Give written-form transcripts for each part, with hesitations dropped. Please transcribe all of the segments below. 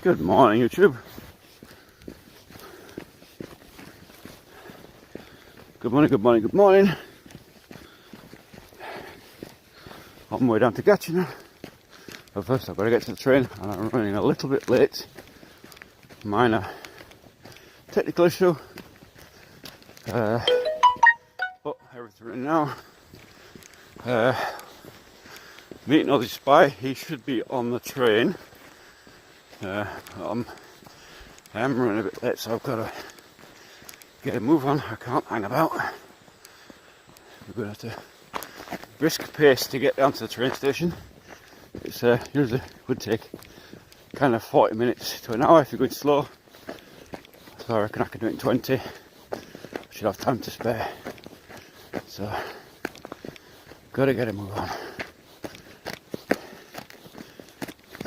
Good morning, YouTube. Good morning, good morning, good morning. On my way down to Gatchina. But first I've got to get to the train and I'm running a little bit late. Minor technical issue. But everything's running now. Meeting Aussie Spy, he should be on the train. I am running a bit late, so I've got to get a move on. I can't hang about. We're going to have to brisk pace to get down to the train station. It's usually would take kind of 40 minutes to an hour if you're going slow. So I reckon I can do it in 20. I should have time to spare. So got to get a move on.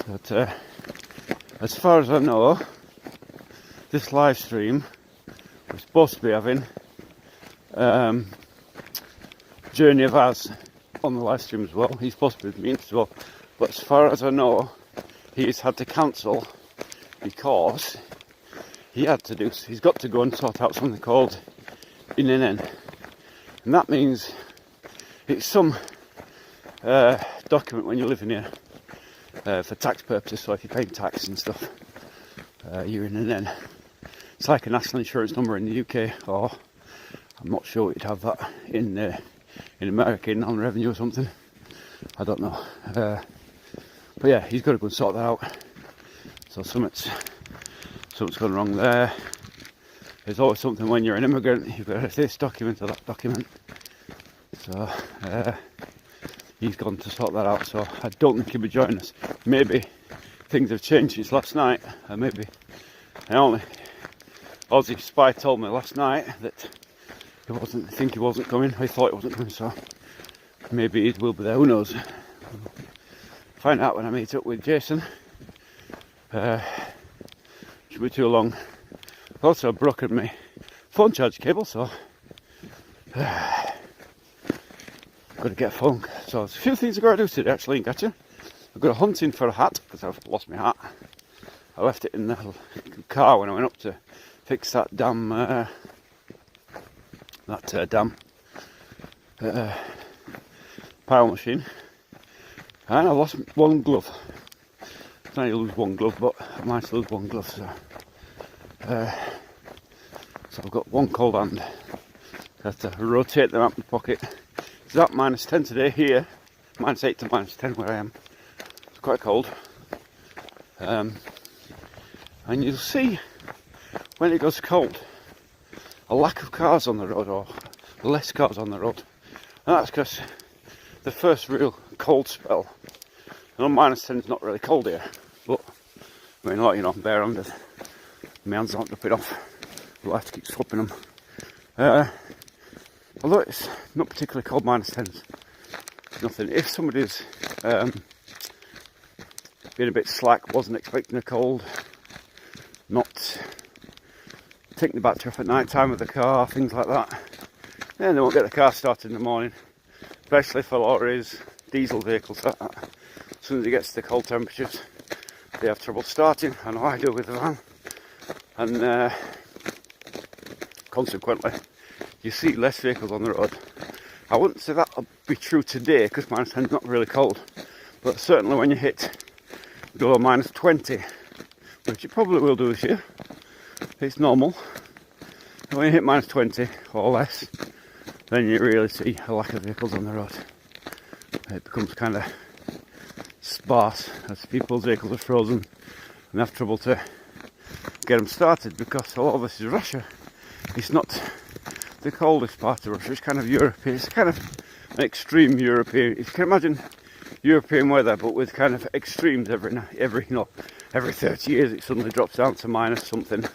But as far as I know, this live stream we're supposed to be having Journey of Ours on the live stream as well. He's supposed to be with me as well, but as far as I know, he's had to cancel because he's got to go and sort out something called INN, and that means it's some document when you're living here for tax purposes. So if you're paying tax and stuff, you're INN. It's like a national insurance number in the UK, or I'm not sure you'd have that in America, in non-revenue or something. I don't know. But yeah, he's got to go and sort that out. So something's gone wrong there. There's always something when you're an immigrant. You've got this document or that document. So he's gone to sort that out. So I don't think he'll be joining us. Maybe things have changed since last night, and maybe Aussie Spy told me last night that he wasn't coming. He thought he wasn't coming, so maybe he will be there. Who knows? Find out when I meet up with Jason. Should be too long. I've also broken my phone charge cable, so got to get a phone. So there's a few things I've got to do today actually in Gatchina. I've got to hunting for a hat because I've lost my hat. I left it in the car when I went up to fix that damn pile machine, and I lost one glove. I only lose one glove, but I might lose one glove. So I've got one cold hand. I have to rotate them out in my pocket. It's at -10 today here, -8 to -10 where I am. It's quite cold, and you'll see when it goes cold a lack of cars on the road, or less cars on the road, and that's because the first real cold spell. I know -10 is not really cold here, but I mean, like, you know, bare under, my hands aren't dropping off. We'll have to keep swapping them. Although it's not particularly cold, -10s, nothing. If somebody's being a bit slack, wasn't expecting a cold, not taking the battery off at night time of the car, things like that, then they won't get the car started in the morning, especially for lorries, diesel vehicles like that. As soon as it gets to the cold temperatures, they have trouble starting. I know I do with the van, and consequently you see less vehicles on the road. I wouldn't say that'll be true today because -10 is not really cold, but certainly when you hit below -20, which it probably will do this year, it's normal. And when you hit -20 or less, then you really see a lack of vehicles on the road. It becomes kind of sparse as people's vehicles are frozen and have trouble to get them started, because a lot of this is Russia. It's not the coldest part of Russia, it's kind of European. It's kind of an extreme European. If you can imagine European weather, but with kind of extremes every 30 years it suddenly drops down to minus something.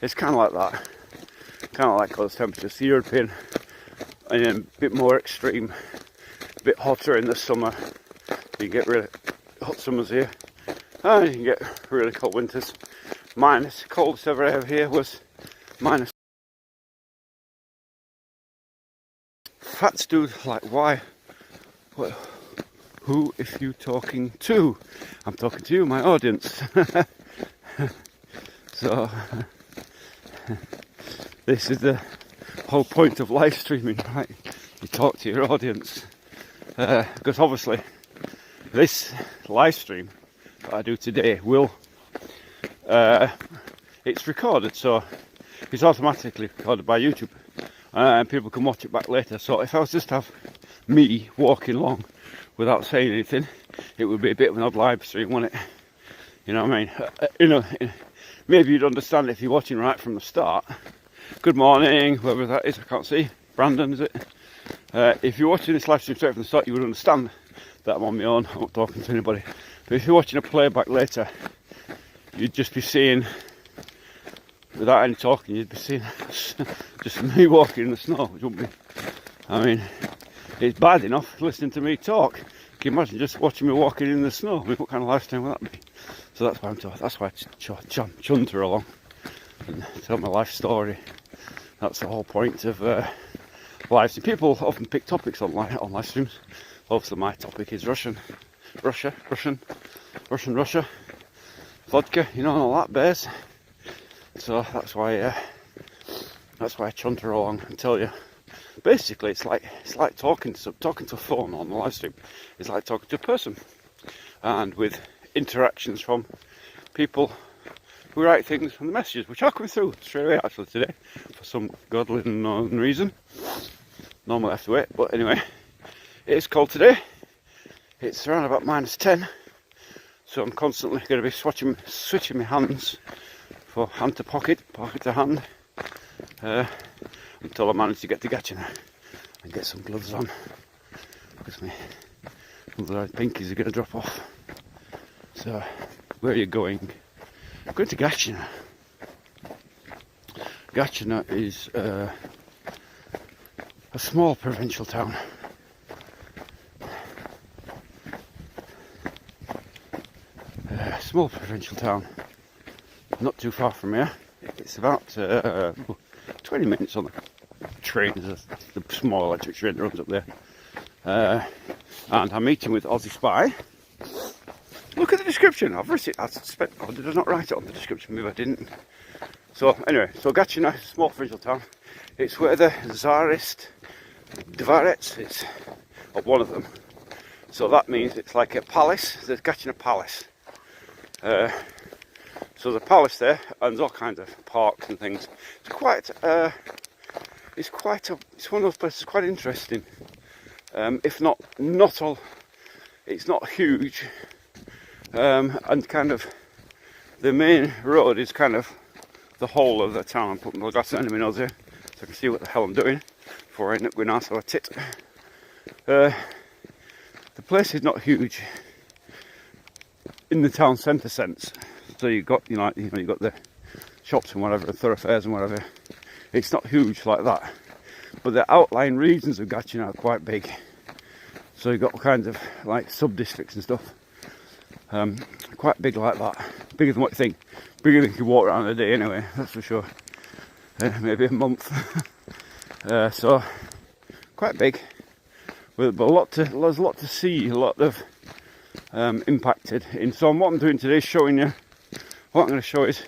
It's kind of like that. Kind of like those temperatures. The European, and then a bit more extreme, a bit hotter in the summer. You get really hot summers here, and you can get really cold winters. Coldest ever I have here was minus. Fats dude, like, why? Well, who if you talking to? I'm talking to you, my audience. So this is the whole point of live streaming, right? You talk to your audience, because obviously this live stream that I do today will it's recorded, so it's automatically recorded by YouTube, and people can watch it back later. So if I was just to have me walking along without saying anything, it would be a bit of an odd live stream, wouldn't it? You know what I mean? Maybe you'd understand if you're watching right from the start. Good morning, whoever that is, I can't see. Brandon, is it? If you're watching this live stream straight from the start, you would understand that I'm on my own, I'm not talking to anybody. But if you're watching a playback later, you'd just be seeing, without any talking, you'd be seeing just me walking in the snow, which wouldn't be, I mean, it's bad enough listening to me talk. Can you imagine just watching me walking in the snow? I mean, what kind of lifestyle would that be? So that's why I'm talking. That's why I chunter along and tell my life story. That's the whole point of live stream. People often pick topics on live streams. Obviously, my topic is Russia, vodka. You know, all that bears. So that's why I chunter along and tell you. Basically, it's like talking to a phone on the live stream. It's like talking to a person, and with interactions from people who write things from the messages, which are coming through straight away actually today for some godly unknown reason. Normally I have to wait, but anyway, it is cold today. It's around about -10, so I'm constantly going to be switching my hands for hand to pocket to hand, until I manage to get to Gatchina and get some gloves on, because my otherwise pinkies are going to drop off. So, where are you going? I'm going to Gatchina. Gatchina is a small provincial town. Not too far from here. It's about 20 minutes on the train. There's the small electric train that runs up there. And I'm meeting with Aussie Spy. Look at the description. I've written it. Oh, did I not write it on the description? Maybe I didn't. So anyway, so Gatchina is a small provincial town. It's where the Tsarist dvorets is, or one of them. So that means it's like a palace. There's Gatchina Palace. So there's a palace there, and there's all kinds of parks and things. It's one of those places quite interesting. If not all, it's not huge. And kind of the main road is kind of the whole of the town. I'm putting my glasses under my nose here so I can see what the hell I'm doing before I end up going out of a tit. The place is not huge in the town centre sense. So you've got you've got the shops and whatever, thoroughfares and whatever. It's not huge like that, but the outlying regions of Gatchina are quite big. So you've got kinds of like sub-districts and stuff. Quite big like that. Bigger than what you think. Bigger than you can walk around in a day anyway, that's for sure. Maybe a month. So quite big. But there's a lot to see, a lot of impacted in. So what I'm doing today is showing you, what I'm going to show is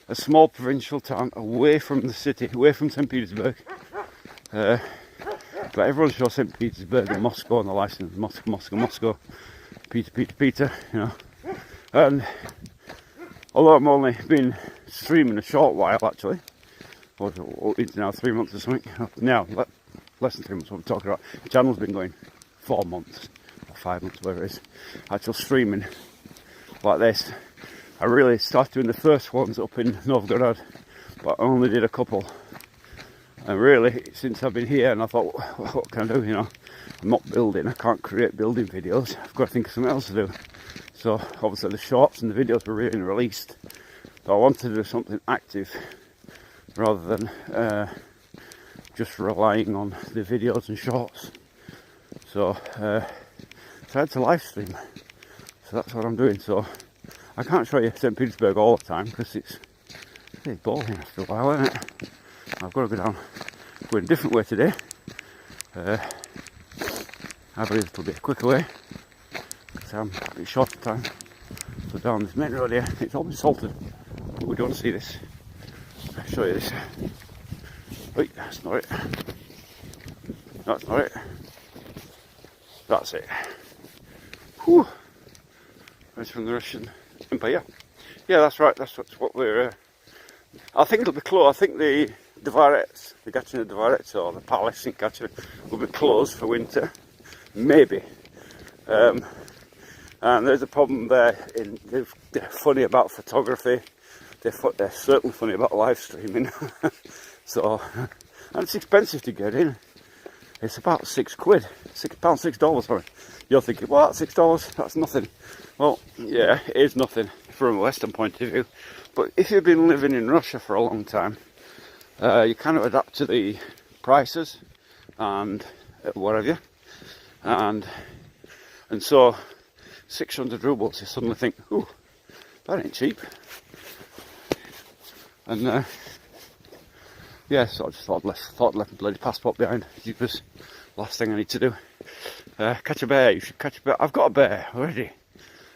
a small provincial town away from the city, away from St. Petersburg. But everyone shows St. Petersburg and Moscow on the license. Moscow. Peter, you know. And although I've only been streaming a short while actually, it's now 3 months or something. Now, less than 3 months, what I'm talking about. The channel's been going 4 months, or 5 months, whatever it is. Actual streaming like this. I really started doing the first ones up in Novgorod, but I only did a couple. And really, since I've been here, and I thought, what can I do? You know, I'm not building. I can't create building videos. I've got to think of something else to do. So obviously the shorts and the videos were being released. So I wanted to do something active rather than just relying on the videos and shorts. So I had to live stream. So that's what I'm doing. So I can't show you St. Petersburg all the time because it's boring after a while, isn't it? I've got to go down, going a different way today. I believe it'll be a quicker way because I'm a bit short of time. So down this main road here, it's all been salted. But we don't see this. I'll show you this. Wait, that's not it. That's not it. That's it. Whew. That's from the Russian Empire. Yeah, that's right. That's what we're. I think it'll be closed. I think the Dvorets, the Gatchina Dvorets, or the palace in Gatchina, will be closed for winter. Maybe. And there's a problem there. They're funny about photography. They're certainly funny about live streaming. So, and it's expensive to get in. It's about £6, £6, sorry. You're thinking, what, $6? That's nothing. Well, yeah, it is nothing from a Western point of view. But if you've been living in Russia for a long time, you kind of adapt to the prices and what have you. And so 600 rubles, you suddenly think, ooh, that ain't cheap. And yeah, so I just thought I'd left my bloody passport behind. It was the last thing I need to do. Catch a bear, you should catch a bear. I've got a bear already.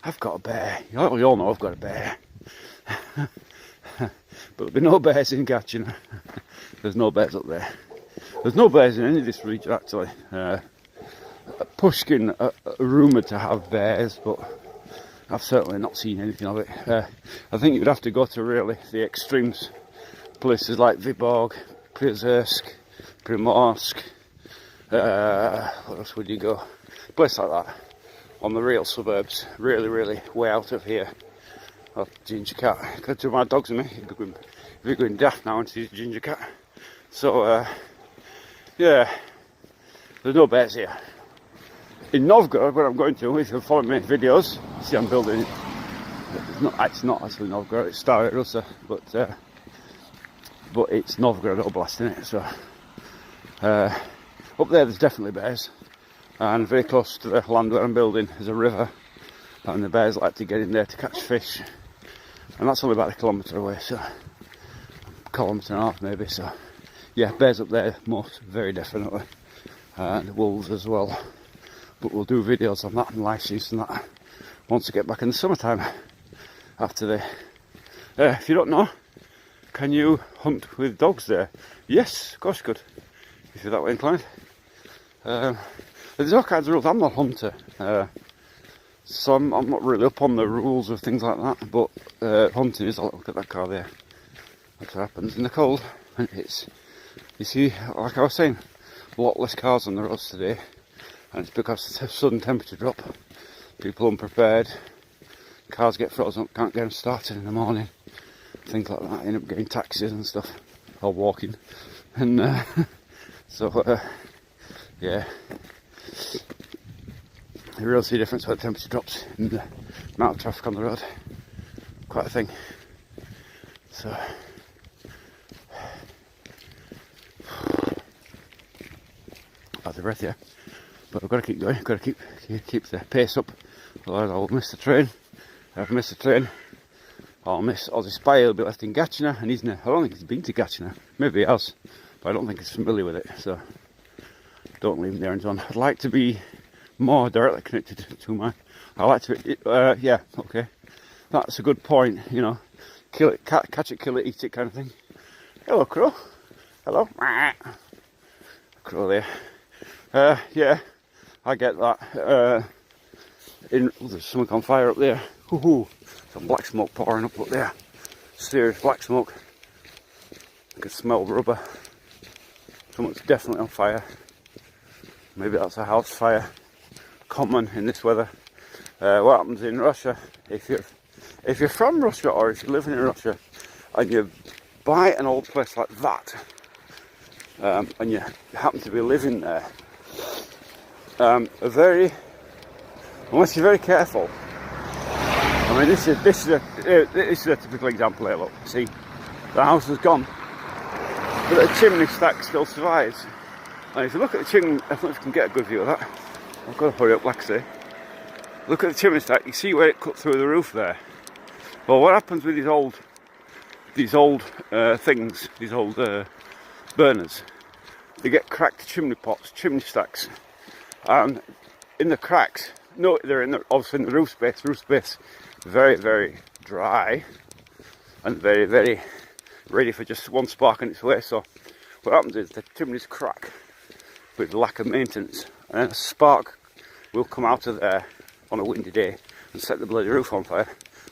I've got a bear. You all know I've got a bear. But there'll be no bears in Gatchina. There's no bears up there. There's no bears in any of this region actually. Pushkin are rumoured to have bears, but I've certainly not seen anything of it. I think you'd have to go to really the extremes. Places like Vyborg, Prizersk, Primorsk, what else would you go? Places like that, on the real suburbs, really way out of here. Oh, ginger cat, got two of my dogs in me, he'd be going daft now and sees a ginger cat. So, yeah, there's no bears here. In Novgorod, where I'm going to, if you follow my videos, see I'm building, it's not actually Novgorod, it's Stara Russa, but it's Novgorod Oblast in it, so up there's definitely bears, and very close to the land where I'm building is a river, and the bears like to get in there to catch fish, and that's only about a kilometre away, so a kilometre and a half maybe, so yeah, bears up there very definitely, and wolves as well, but we'll do videos on that and live shoots and that once we get back in the summertime, after the, if you don't know, can you hunt with dogs there? Yes, of course you could, if you're that way inclined. There's all kinds of rules. I'm not a hunter, so I'm not really up on the rules of things like that, but hunting is, look at that car there. That's what happens in the cold, and it's, you see, like I was saying, a lot less cars on the roads today, and it's because of the sudden temperature drop. People unprepared, cars get frozen up, can't get them started in the morning. Things like that, end up getting taxis and stuff, or walking, and so yeah, you really see a difference when the temperature drops and the amount of traffic on the road, quite a thing. So out of breath, yeah, but I've got to keep going, got to keep the pace up, otherwise I'll miss the train. I've missed the train, I'll miss Aussie Spy. He'll be left in Gatchina, and I don't think he's been to Gatchina. Maybe he has, but I don't think he's familiar with it, so don't leave him there and so on. I'd like to be more directly connected to my, I like to be, yeah, okay, that's a good point, you know, kill it, catch it, kill it, eat it kind of thing. Hello, crow. Hello. Crow there. Yeah, I get that. There's something on fire up there. Hoo-hoo. Some black smoke pouring up there. Serious black smoke. I can smell rubber. Something's definitely on fire. Maybe that's a house fire. Common in this weather. What happens in Russia, if you're from Russia or if you're living in Russia and you buy an old place like that, and you happen to be living there, unless you're very careful. I mean, this is a typical example here. Look, see, the house is gone, but the chimney stack still survives. And if you look at the chimney, I don't know if you can get a good view of that. I've got to hurry up, like I say. Look at the chimney stack. You see where it cut through the roof there. Well, what happens with these old things, these old burners? They get cracked chimney pots, chimney stacks, and in the cracks. No, they're obviously in the roof space very, very dry and very, very ready for just one spark on its way. So what happens is the chimneys crack with lack of maintenance, and a spark will come out of there on a windy day and set the bloody roof on fire,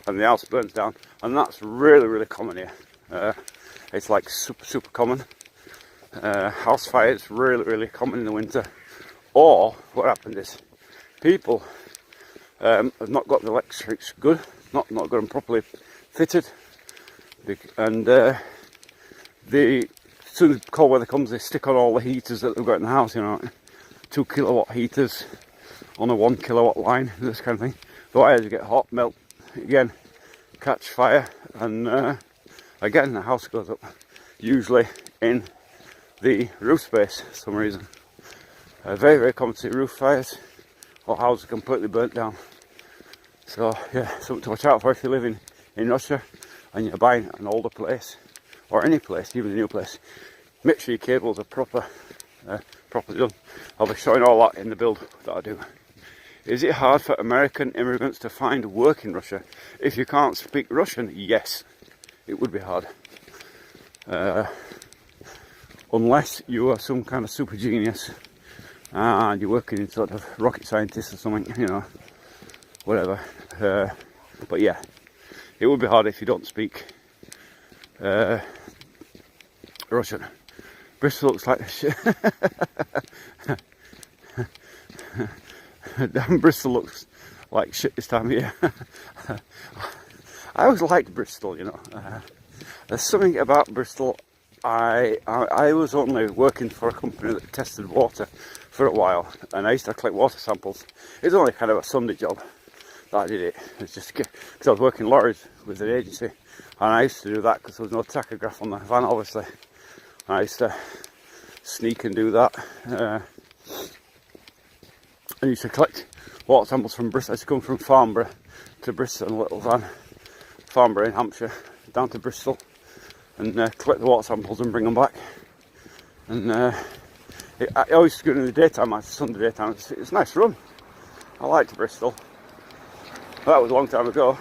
and the house burns down. And that's really, really common here. It's like super common. House fires really, really common in the winter. Or what happens is people have not got the electrics good, not got them properly fitted, and as soon as cold weather comes, they stick on all the heaters that they've got in the house, you know, 2 kilowatt heaters on a 1 kilowatt line, this kind of thing. The wires get hot, melt again, catch fire, and again the house goes up, usually in the roof space for some reason. Very, very common to see roof fires or houses completely burnt down. So yeah, something to watch out for if you live in Russia and you're buying an older place, or any place, even a new place. Make sure your cables are properly done. I'll be showing all that in the build that I do. Is it hard for American immigrants to find work in Russia? If you can't speak Russian, yes, it would be hard. Unless you are some kind of super genius and you're working in sort of rocket scientist or something, you know, whatever. But yeah, it would be hard if you don't speak Russian. Bristol looks like shit. Damn, Bristol looks like shit this time of year. I always liked Bristol, you know. There's something about Bristol. I was only working for a company that tested water for a while, and I used to collect water samples. It was only kind of a Sunday job that I did it. It's just because I was working lorries with an agency, and I used to do that because there was no tachograph on the van, obviously. And I used to sneak and do that. I used to collect water samples from Bristol. I used to come from Farnborough to Bristol in a little van, Farnborough in Hampshire, down to Bristol, and collect the water samples and bring them back. And I always used to go in the daytime, like Sunday daytime. It's a nice run. I liked Bristol. That was a long time ago.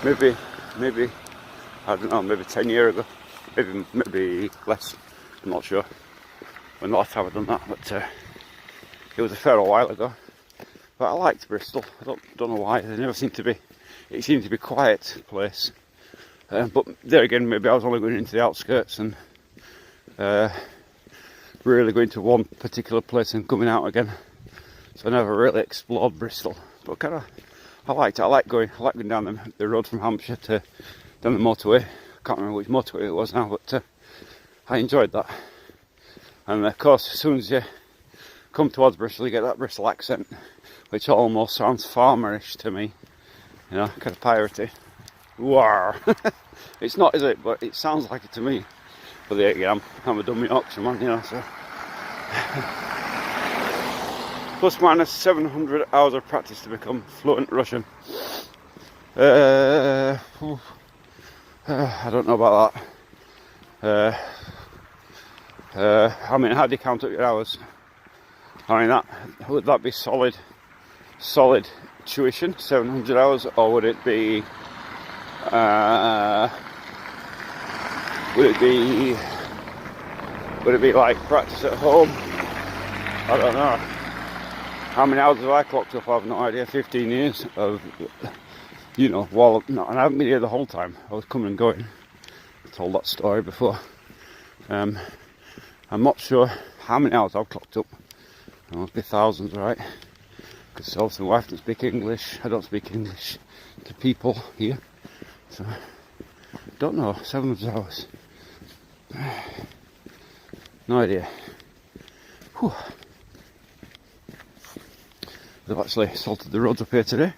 Maybe I don't know, maybe 10 years ago, maybe less. I'm not sure when the last time I've done that, but it was a fair while ago. But I liked Bristol. I don't know why. It seemed to be a quiet place. But there again, maybe I was only going into the outskirts and really going to one particular place and coming out again. So I never really explored Bristol. But I liked it. I like going down the road from Hampshire to down the motorway. I can't remember which motorway it was now, but I enjoyed that. And of course, as soon as you come towards Bristol, you get that Bristol accent, which almost sounds farmerish to me. You know, kind of piratey. War. It's not, is it? But it sounds like it to me. But there again, I'm a dumb Yorkshire man, you know, so. Plus minus 700 hours of practice to become fluent Russian. I don't know about that. I mean, how do you count up your hours? I mean, would that be solid tuition, 700 hours, or would it be like practice at home? I don't know. How many hours have I clocked up? I have no idea. 15 years of, you know, and I haven't been here the whole time. I was coming and going. I told that story before. I'm not sure how many hours I've clocked up. It must be thousands, right? Because obviously my wife doesn't speak English. I don't speak English to people here. So, don't know. 700 hours. No idea. Whew. They've actually salted the roads up here today.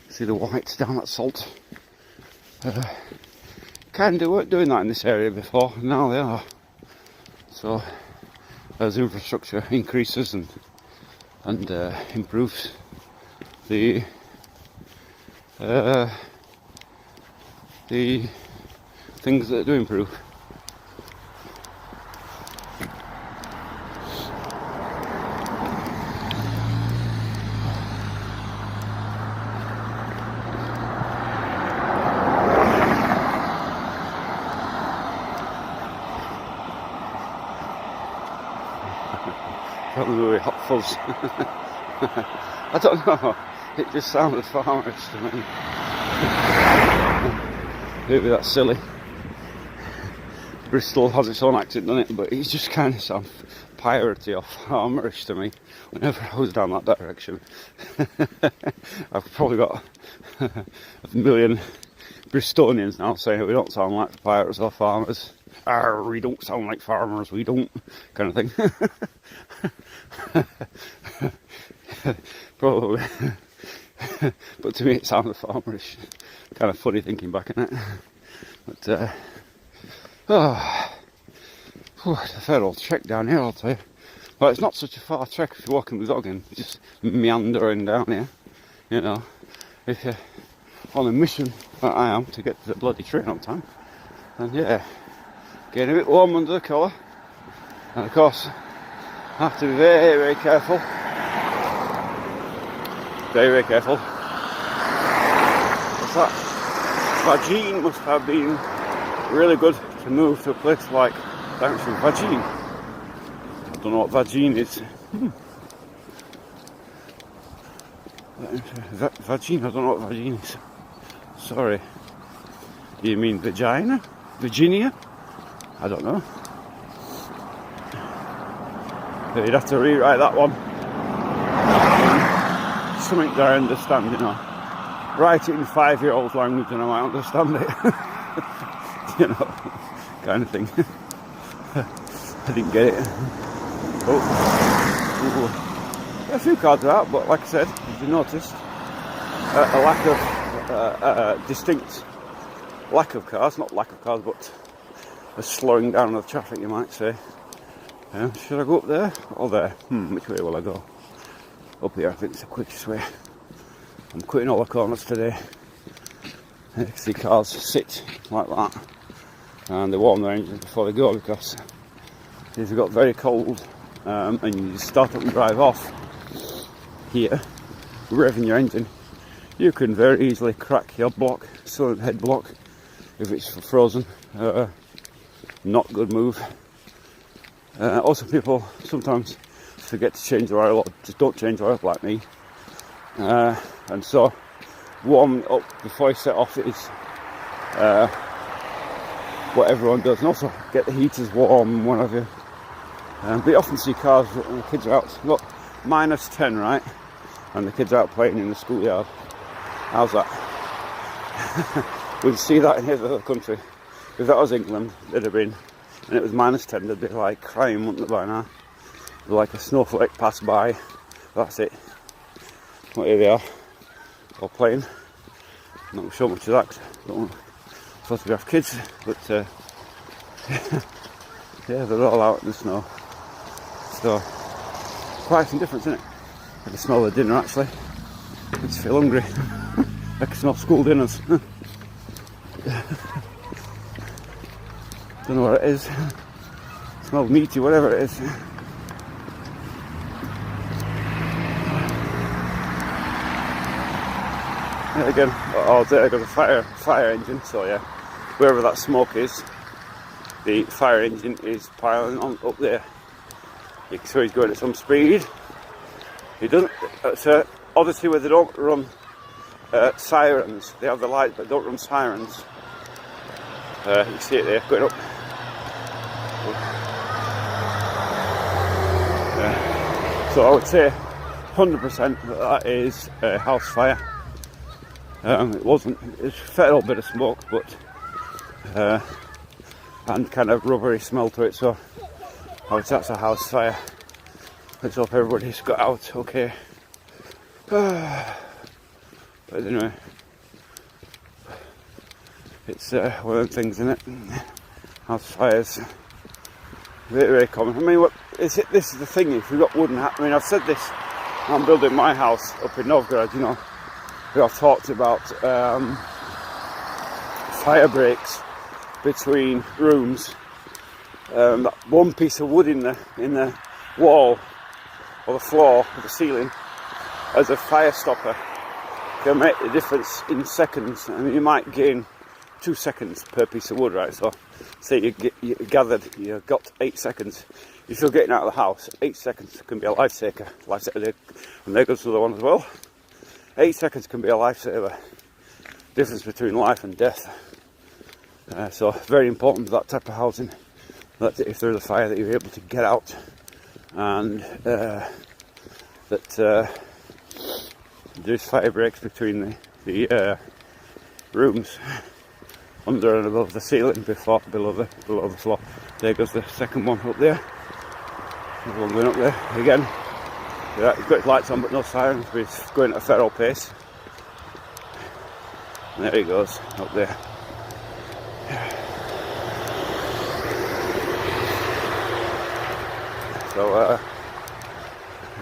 See the whites down that salt. Kind of weren't doing that in this area before. Now they are. So as infrastructure increases and improves, the things that do improve. from the movie Hot Fuzz. I don't know, it just sounded farmerish to me. Maybe that's silly. Bristol has its own accent, doesn't it? But it just kind of sounds piratey or farmerish to me whenever I was down that direction. I've probably got a million Bristolians now saying we don't sound like pirates or farmers. Arr, we don't sound like farmers, we don't, kind of thing. Probably. But to me it sounded farmerish. Kind of funny thinking back in it. But, it's a fair old trek down here, I'll tell you. Well, it's not such a far trek if you're walking the dog in, just meandering down here. You know, if you're on a mission, that I am, to get to the bloody train on time, then yeah, getting a bit warm under the collar. And of course, I have to be very, very careful. Very, very careful. What's that? Vagine must have been really good to move to a place like Lancashire. Vagine. I don't know what Vagine is. Vagine, I don't know what Vagine is. Sorry. Do you mean vagina? Virginia? I don't know. But you'd have to rewrite that one. Something that I understand, you know. Write it in 5-year-old language and I might understand it. You know, kind of thing. I didn't get it. Oh. A few cards are out, but like I said, as you noticed, a lack of distinct lack of cars, not lack of cars, but a slowing down of the traffic, you might say. Should I go up there or there? Which way will I go? Up here, I think it's the quickest way. I'm cutting all the corners today. You can see cars sit like that, and they warm their engines before they go, because if they got very cold and you start up and drive off here, revving your engine, you can very easily crack your block, cylinder head block, if it's frozen. Not good move. Also, people sometimes forget to change their oil, or just don't change oil like me. And so, warm up before you set off is what everyone does. And also, get the heaters warm and what have you. But you often see cars when the kids are out. Look, -10, right? And the kids are out playing in the schoolyard. How's that? We'd see that in every other country. If that was England, it'd have been, and it was -10, they'd be like crying, wouldn't they, by now? Like a snowflake passed by. That's it. Well, here they are, all playing. I'm not sure much of that, 'cause I don't want to photograph kids, but yeah, they're all out in the snow. So, quite some difference, isn't it? I can smell the dinner actually. I just feel hungry. I can smell school dinners. Don't know what it is. It smells meaty, whatever it is. Yeah, again, all day I got a fire engine, so yeah, wherever that smoke is, the fire engine is piling on up there. So he's going at some speed. He doesn't. So obviously, where they don't run sirens, they have the lights, but don't run sirens. You can see it there, going up. Yeah. So I would say 100% that is a house fire. It wasn't. It's a fair old bit of smoke, but and kind of rubbery smell to it. So I would say that's a house fire. Let's hope everybody's got out okay. But anyway, it's one of the things, isn't it? House fires, very, very common. I mean, this is the thing. If you've got wooden, I mean, I've said this. I'm building my house up in Novgorod. You know, I've talked about fire breaks between rooms. That one piece of wood in the wall or the floor or the ceiling as a fire stopper can make the difference in seconds. I mean, you might gain 2 seconds per piece of wood, right? So say you got 8 seconds. You're still getting out of the house. 8 seconds can be a lifesaver. And there goes another one as well. 8 seconds can be a lifesaver. Difference between life and death. So very important, that type of housing, that if there's a fire, that you're able to get out, and that there's fire breaks between the rooms under and above the ceiling, below the floor. There goes the second one up there. There's one going up there again. Yeah, he's got his lights on but no sirens, but he's going at a feral pace. And there he goes up there. So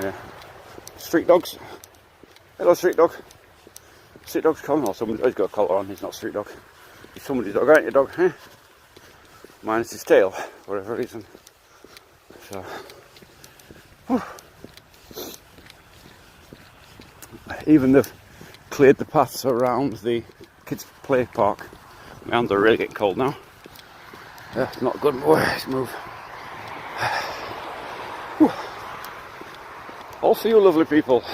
yeah, street dogs. Hello, street dog. Street dog's coming, or somebody's got a collar on. He's not a street dog. He's somebody's dog, ain't your dog? Eh? Minus his tail, for whatever reason. So, whew. Even they've cleared the paths around the kids' play park. My hands are really getting cold now. Not good. Let's move. Whew. All for you lovely people.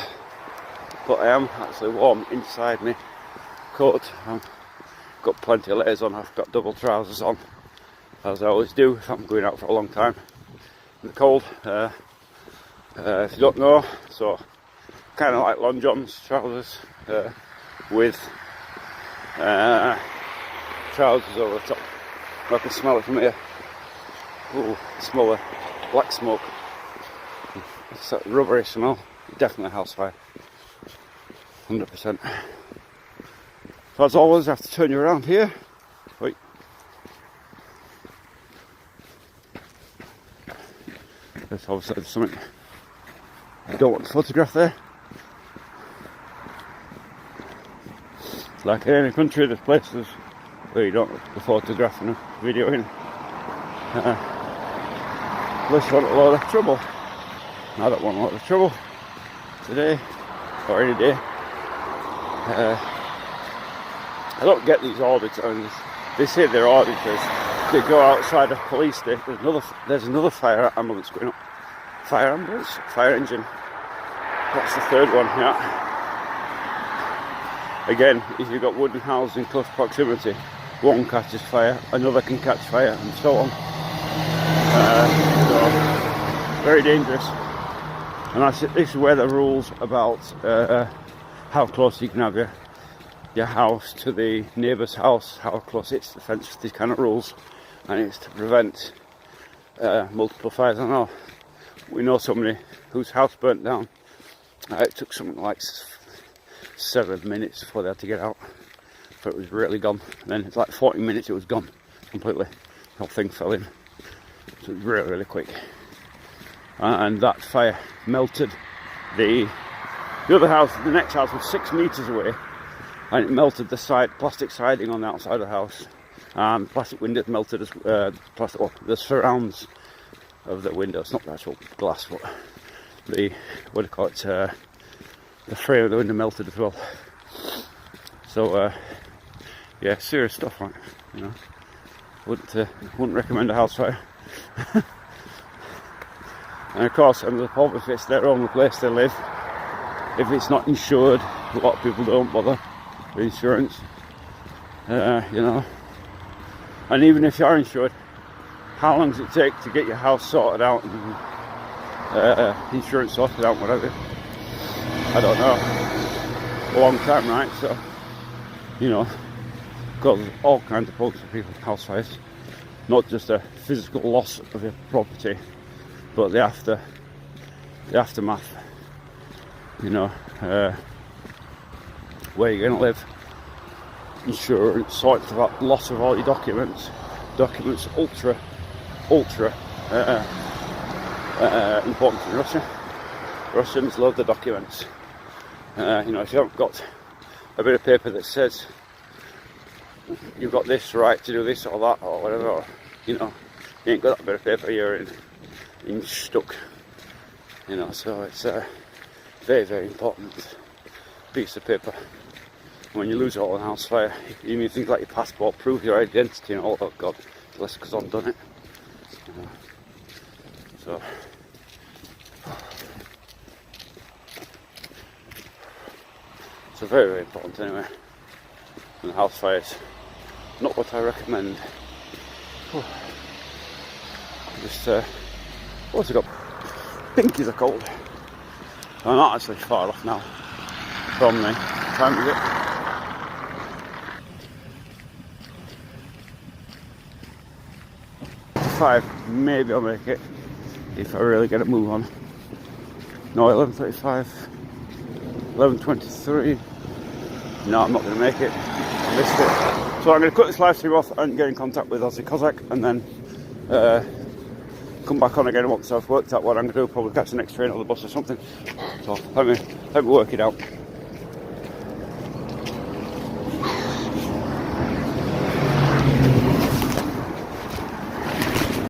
But I am actually warm inside my coat. I've got plenty of layers on. I've got double trousers on, as I always do if I'm going out for a long time in the cold. If you don't know, so kind of like long johns trousers with trousers over the top. I can smell it from here. Ooh, smell the black smoke. It's that rubbery smell. Definitely a house fire. 100%. So as always, I have to turn you around here. Wait. There's obviously something I don't want to photograph there. Like in any country, there's places where you don't want to photograph and video in. Unless you want a lot of trouble. I don't want a lot of trouble today or any day. I don't get these audits. I mean, they say they're auditors. They go outside a police station. There's another fire ambulance going up. Fire ambulance? Fire engine. That's the third one, yeah. Again, if you've got wooden houses in close proximity, one catches fire, another can catch fire, and so on. So, very dangerous. And this is where the rules about how close you can have your house to the neighbour's house, how close it's to the fence, these kind of rules, and it's to prevent multiple fires. I know we know somebody whose house burnt down. It took something like 7 minutes before they had to get out, so it was really gone. And then it's like 40 minutes, it was gone completely. The whole thing fell in, so it was really, really quick. And that fire melted the other house. The next house was 6 meters away, and it melted the plastic siding on the outside of the house, and plastic windows melted as the surrounds of the windows, not the actual glass, but the the frame of the window melted as well. So yeah, serious stuff, right? You know, wouldn't recommend a house fire. And of course, the problem if it's their only place they live, if it's not insured, a lot of people don't bother with insurance, you know. And even if you are insured, how long does it take to get your house sorted out and insurance sorted out, whatever? I don't know. A long time, right? So, you know, causes all kinds of problems for people, house fires. Not just a physical loss of your property, but the aftermath, you know, where you're going to live, insurance, sorts of that, loss of all your documents, ultra important in Russia. Russians love the documents. You know, if you haven't got a bit of paper that says you've got this right to do this or that or whatever, or, you know, you ain't got that bit of paper, you're stuck, you know. So it's a very, very important piece of paper. When you lose it all in a house fire, you need things like your passport, prove your identity, and all. Oh God, unless because I've done it. So it's very, very important anyway. And the house fires, not what I recommend. Just, what's it got? Pinkies are cold. I'm not actually far off now from the time of it. 5, maybe I'll make it if I really get a move on. No, 11:35, 11:23. No, I'm not going to make it. I missed it. So I'm going to cut this live stream off and get in contact with Aussie Cossack, and then come back on again once I've worked out what I'm going to do. Probably catch the next train or the bus or something. So let me work it out.